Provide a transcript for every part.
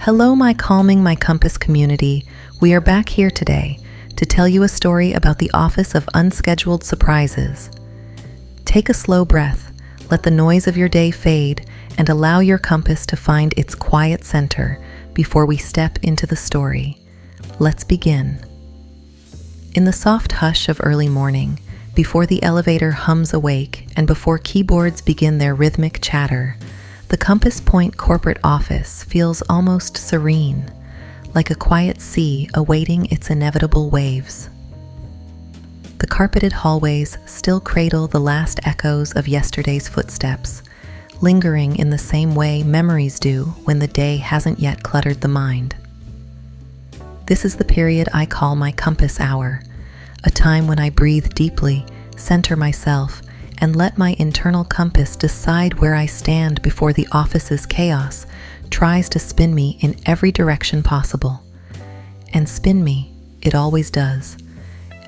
Hello, my Calming My Compass community. We are back here today to tell you a story about the office of unscheduled surprises. Take a slow breath, let the noise of your day fade, and allow your compass to find its quiet center before we step into the story. Let's begin. In the soft hush of early morning, before the elevator hums awake and before keyboards begin their rhythmic chatter, the Compass Point corporate office feels almost serene, like a quiet sea awaiting its inevitable waves. The carpeted hallways still cradle the last echoes of yesterday's footsteps, lingering in the same way memories do when the day hasn't yet cluttered the mind. This is the period I call my compass hour, a time when I breathe deeply, center myself, and let my internal compass decide where I stand before the office's chaos tries to spin me in every direction possible. And spin me, it always does.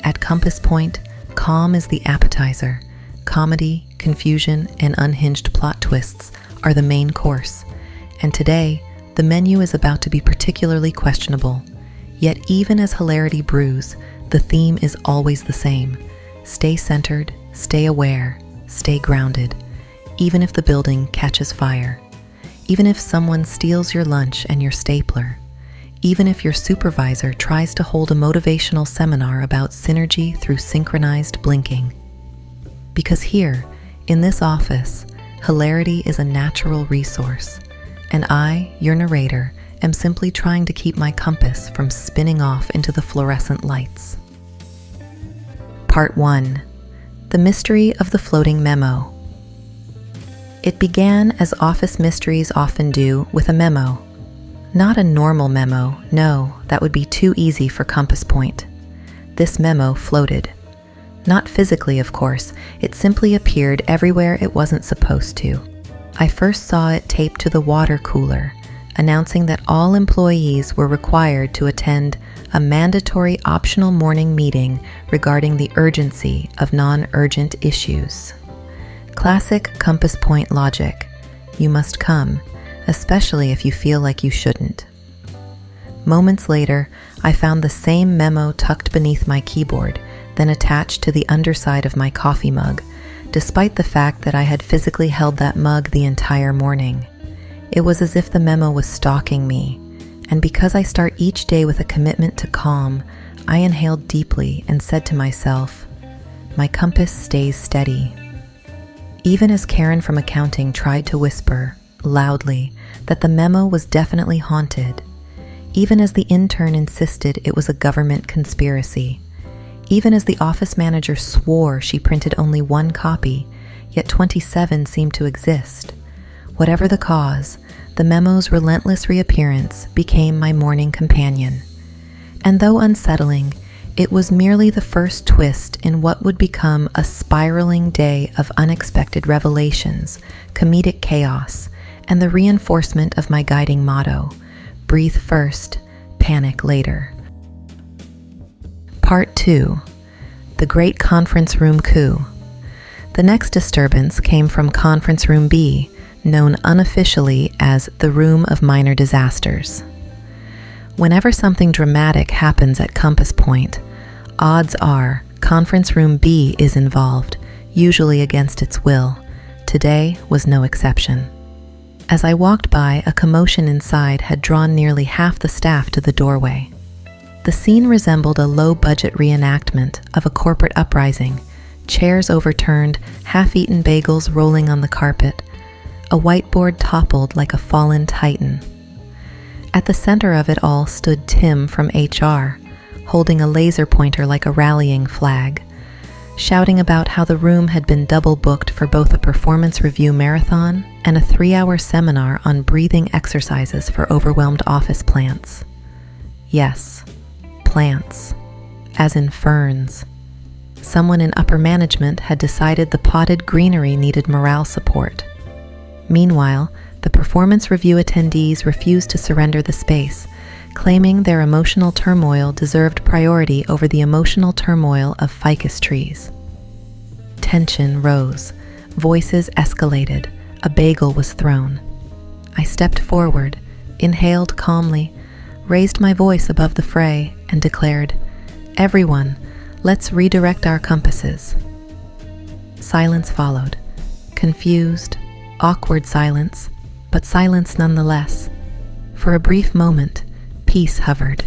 At Compass Point, calm is the appetizer. Comedy, confusion, and unhinged plot twists are the main course. And today, the menu is about to be particularly questionable. Yet even as hilarity brews, the theme is always the same. Stay centered, stay aware, stay grounded, even if the building catches fire, even if someone steals your lunch and your stapler, even if your supervisor tries to hold a motivational seminar about synergy through synchronized blinking. Because here, in this office, hilarity is a natural resource, and I, your narrator, am simply trying to keep my compass from spinning off into the fluorescent lights. Part 1. The mystery of the floating memo. It began as office mysteries often do, with a memo. Not a normal memo, no, that would be too easy for Compass Point. This memo floated. Not physically, of course, it simply appeared everywhere it wasn't supposed to. I first saw it taped to the water cooler, announcing that all employees were required to attend a mandatory optional morning meeting regarding the urgency of non-urgent issues. Classic Compass Point logic. You must come, especially if you feel like you shouldn't. Moments later, I found the same memo tucked beneath my keyboard, then attached to the underside of my coffee mug, despite the fact that I had physically held that mug the entire morning. It was as if the memo was stalking me, and because I start each day with a commitment to calm, I inhaled deeply and said to myself, my compass stays steady. Even as Karen from accounting tried to whisper, loudly, that the memo was definitely haunted, even as the intern insisted it was a government conspiracy, even as the office manager swore she printed only one copy, yet 27 seemed to exist. Whatever the cause, the memo's relentless reappearance became my morning companion. And though unsettling, it was merely the first twist in what would become a spiraling day of unexpected revelations, comedic chaos, and the reinforcement of my guiding motto, breathe first, panic later. Part 2. The Great Conference Room Coup. The next disturbance came from Conference Room B, known unofficially as the Room of Minor Disasters. Whenever something dramatic happens at Compass Point, odds are Conference Room B is involved, usually against its will. Today was no exception. As I walked by, a commotion inside had drawn nearly half the staff to the doorway. The scene resembled a low-budget reenactment of a corporate uprising, chairs overturned, half-eaten bagels rolling on the carpet, a whiteboard toppled like a fallen titan. At the center of it all stood Tim from HR, holding a laser pointer like a rallying flag, shouting about how the room had been double booked for both a performance review marathon and a 3-hour seminar on breathing exercises for overwhelmed office plants. Yes, plants, as in ferns. Someone in upper management had decided the potted greenery needed morale support. Meanwhile, the performance review attendees refused to surrender the space, claiming their emotional turmoil deserved priority over the emotional turmoil of ficus trees. Tension rose, voices escalated, a bagel was thrown. I stepped forward, inhaled calmly, raised my voice above the fray, and declared, "Everyone, let's redirect our compasses." Silence followed. Confused, awkward silence, but silence nonetheless. For a brief moment, peace hovered,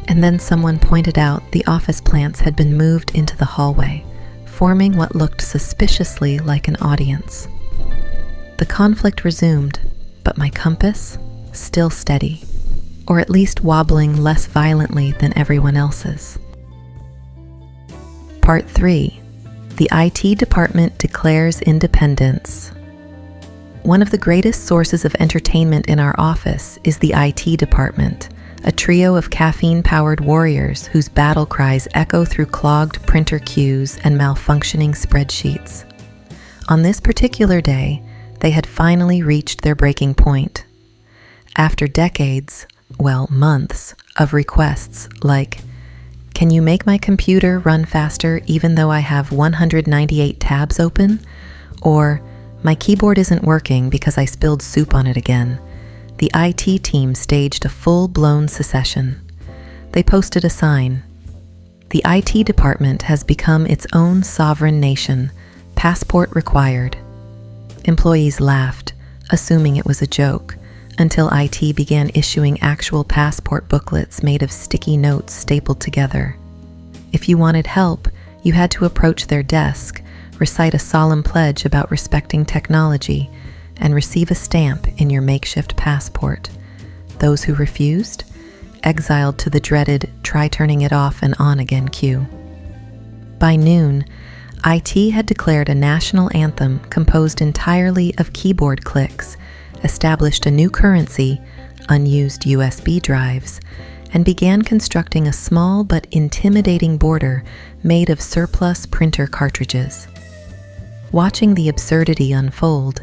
and then someone pointed out the office plants had been moved into the hallway, forming what looked suspiciously like an audience. The conflict resumed, but my compass, still steady, or at least wobbling less violently than everyone else's. Part 3. The IT department declares independence. One of the greatest sources of entertainment in our office is the IT department, a trio of caffeine-powered warriors whose battle cries echo through clogged printer queues and malfunctioning spreadsheets. On this particular day, they had finally reached their breaking point. After decades, months, of requests like, "Can you make my computer run faster even though I have 198 tabs open?" Or, "My keyboard isn't working because I spilled soup on it again," the IT team staged a full-blown secession. They posted a sign. "The IT department has become its own sovereign nation. Passport required." Employees laughed, assuming it was a joke, until IT began issuing actual passport booklets made of sticky notes stapled together. If you wanted help, you had to approach their desk, recite a solemn pledge about respecting technology, and receive a stamp in your makeshift passport. Those who refused, exiled to the dreaded try turning it off and on again queue. By noon, IT had declared a national anthem composed entirely of keyboard clicks, established a new currency, unused USB drives, and began constructing a small but intimidating border made of surplus printer cartridges. Watching the absurdity unfold,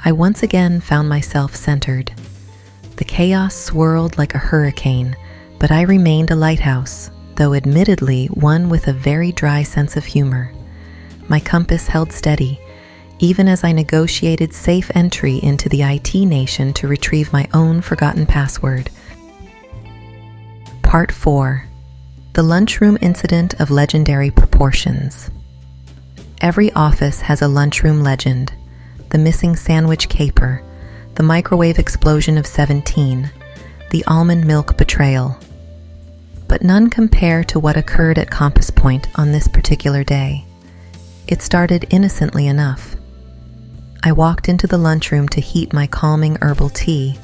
I once again found myself centered. The chaos swirled like a hurricane, but I remained a lighthouse, though admittedly one with a very dry sense of humor. My compass held steady, even as I negotiated safe entry into the IT nation to retrieve my own forgotten password. Part 4. The lunchroom incident of legendary proportions. Every office has a lunchroom legend: the missing sandwich caper, the microwave explosion of 17, the almond milk betrayal. But none compare to what occurred at Compass Point on this particular day. It started innocently enough. I walked into the lunchroom to heat my calming herbal tea,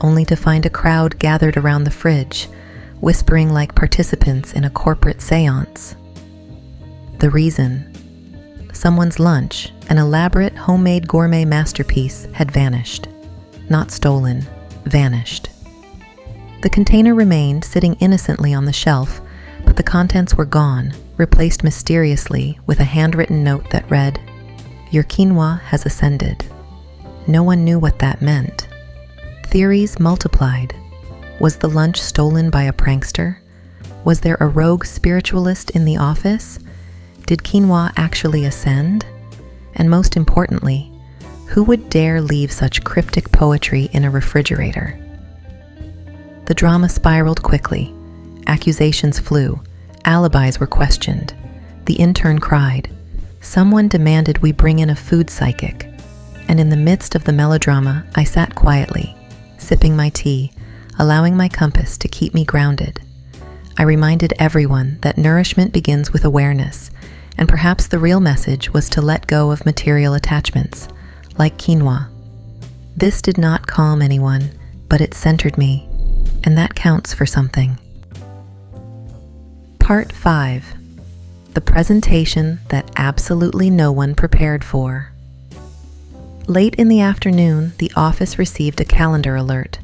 only to find a crowd gathered around the fridge, whispering like participants in a corporate seance. The reason: someone's lunch, an elaborate homemade gourmet masterpiece, had vanished. Not stolen, vanished. The container remained sitting innocently on the shelf, but the contents were gone, replaced mysteriously with a handwritten note that read, "Your quinoa has ascended." No one knew what that meant. Theories multiplied. Was the lunch stolen by a prankster? Was there a rogue spiritualist in the office? Did quinoa actually ascend? And most importantly, who would dare leave such cryptic poetry in a refrigerator? The drama spiraled quickly. Accusations flew. Alibis were questioned. The intern cried. Someone demanded we bring in a food psychic. And in the midst of the melodrama, I sat quietly, sipping my tea, allowing my compass to keep me grounded. I reminded everyone that nourishment begins with awareness, and perhaps the real message was to let go of material attachments, like quinoa. This did not calm anyone, but it centered me, and that counts for something. Part 5. The presentation that absolutely no one prepared for. Late in the afternoon, the office received a calendar alert.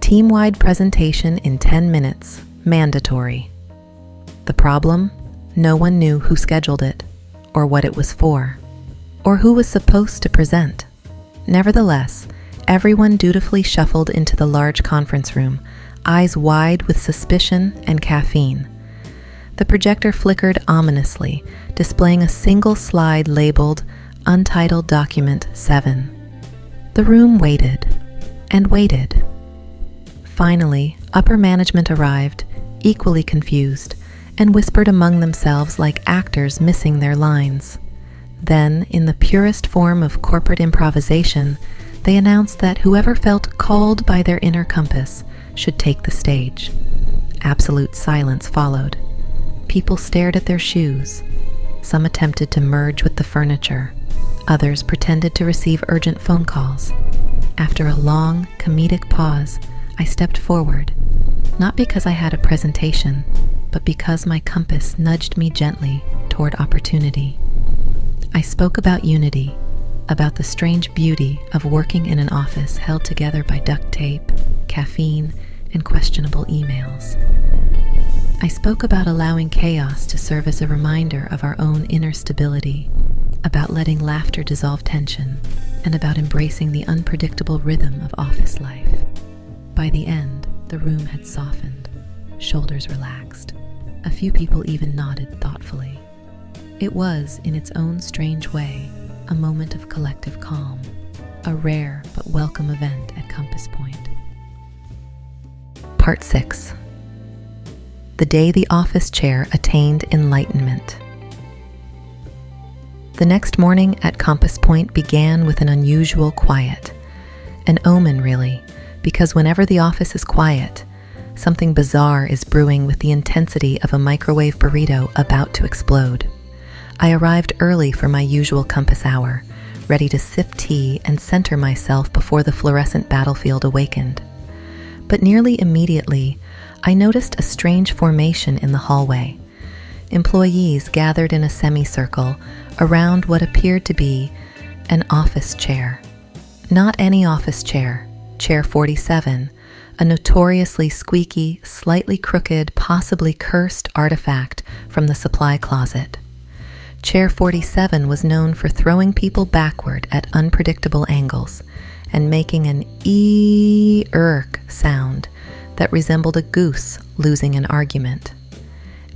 Team-wide presentation in 10 minutes, mandatory. The problem? No one knew who scheduled it, or what it was for, or who was supposed to present. Nevertheless, everyone dutifully shuffled into the large conference room, eyes wide with suspicion and caffeine. The projector flickered ominously, displaying a single slide labeled Untitled Document 7. The room waited and waited. Finally, upper management arrived, equally confused, and whispered among themselves like actors missing their lines. Then, in the purest form of corporate improvisation, they announced that whoever felt called by their inner compass should take the stage. Absolute silence followed. People stared at their shoes. Some attempted to merge with the furniture. Others pretended to receive urgent phone calls. After a long, comedic pause, I stepped forward, not because I had a presentation, but because my compass nudged me gently toward opportunity. I spoke about unity, about the strange beauty of working in an office held together by duct tape, caffeine, and questionable emails. I spoke about allowing chaos to serve as a reminder of our own inner stability, about letting laughter dissolve tension, and about embracing the unpredictable rhythm of office life. By the end, the room had softened, shoulders relaxed. A few people even nodded thoughtfully. It was, in its own strange way, a moment of collective calm, a rare but welcome event at Compass Point. Part 6. The day the office chair attained enlightenment. The next morning at Compass Point began with an unusual quiet. An omen, really, because whenever the office is quiet, something bizarre is brewing with the intensity of a microwave burrito about to explode. I arrived early for my usual Compass hour, ready to sip tea and center myself before the fluorescent battlefield awakened. But nearly immediately, I noticed a strange formation in the hallway. Employees gathered in a semicircle around what appeared to be an office chair. Not any office chair, Chair 47, a notoriously squeaky, slightly crooked, possibly cursed artifact from the supply closet. Chair 47 was known for throwing people backward at unpredictable angles and making an ee-irk sound that resembled a goose losing an argument.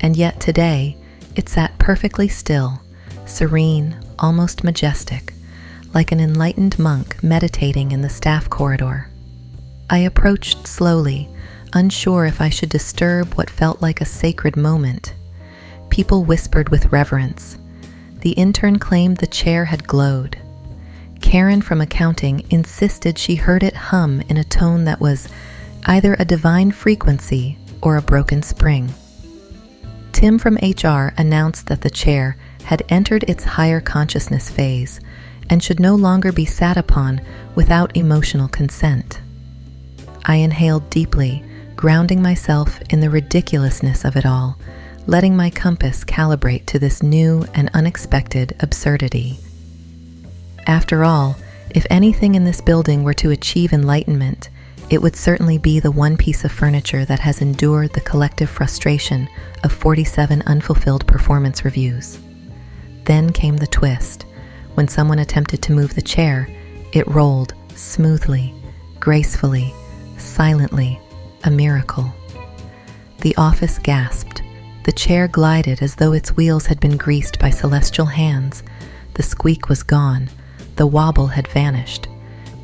And yet today, it sat perfectly still, serene, almost majestic, like an enlightened monk meditating in the staff corridor. I approached slowly, unsure if I should disturb what felt like a sacred moment. People whispered with reverence. The intern claimed the chair had glowed. Karen from accounting insisted she heard it hum in a tone that was either a divine frequency or a broken spring. Tim from HR announced that the chair had entered its higher consciousness phase and should no longer be sat upon without emotional consent. I inhaled deeply, grounding myself in the ridiculousness of it all, letting my compass calibrate to this new and unexpected absurdity. After all, if anything in this building were to achieve enlightenment, it would certainly be the one piece of furniture that has endured the collective frustration of 47 unfulfilled performance reviews. Then came the twist. When someone attempted to move the chair, it rolled smoothly, gracefully, silently, a miracle. The office gasped. The chair glided as though its wheels had been greased by celestial hands. The squeak was gone. The wobble had vanished.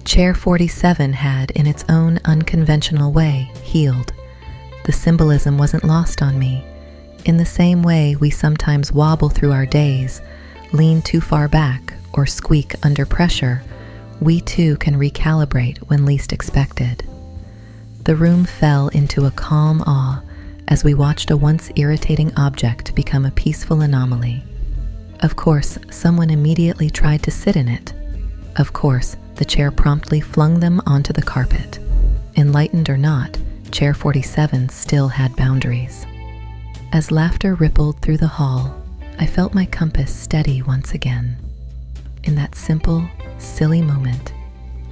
Chair 47 had, in its own unconventional way, healed. The symbolism wasn't lost on me. In the same way we sometimes wobble through our days, lean too far back, or squeak under pressure, we too can recalibrate when least expected. The room fell into a calm awe as we watched a once irritating object become a peaceful anomaly. Of course, someone immediately tried to sit in it. Of course, the chair promptly flung them onto the carpet. Enlightened or not, Chair 47 still had boundaries. As laughter rippled through the hall, I felt my compass steady once again. In that simple, silly moment,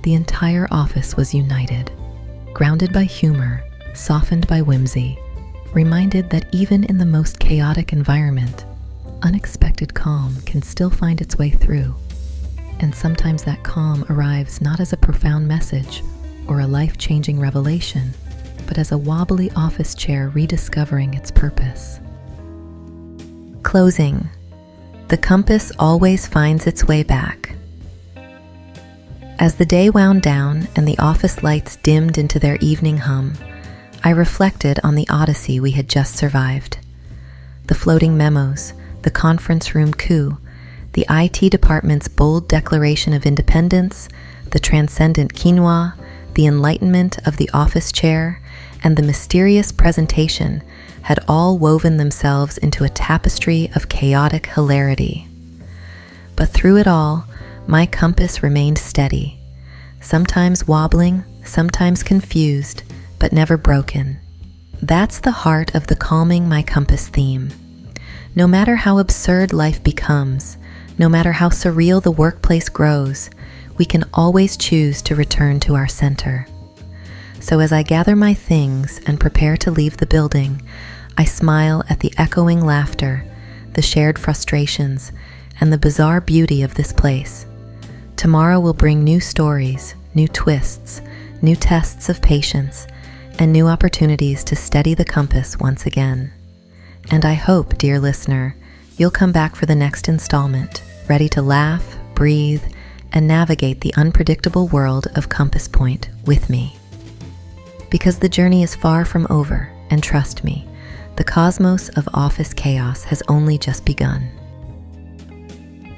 the entire office was united, grounded by humor, softened by whimsy, reminded that even in the most chaotic environment, unexpected calm can still find its way through. And sometimes that calm arrives not as a profound message or a life-changing revelation, but as a wobbly office chair rediscovering its purpose. Closing. The compass always finds its way back. As the day wound down and the office lights dimmed into their evening hum, I reflected on the odyssey we had just survived. The floating memos, the conference room coup, the IT department's bold declaration of independence, the transcendent quinoa, the enlightenment of the office chair, and the mysterious presentation had all woven themselves into a tapestry of chaotic hilarity. But through it all, my compass remained steady, sometimes wobbling, sometimes confused, but never broken. That's the heart of the Calming My Compass theme. No matter how absurd life becomes, no matter how surreal the workplace grows, we can always choose to return to our center. So as I gather my things and prepare to leave the building, I smile at the echoing laughter, the shared frustrations, and the bizarre beauty of this place. Tomorrow will bring new stories, new twists, new tests of patience, and new opportunities to steady the compass once again. And I hope, dear listener, you'll come back for the next installment, ready to laugh, breathe, and navigate the unpredictable world of Compass Point with me. Because the journey is far from over, and trust me, the cosmos of office chaos has only just begun.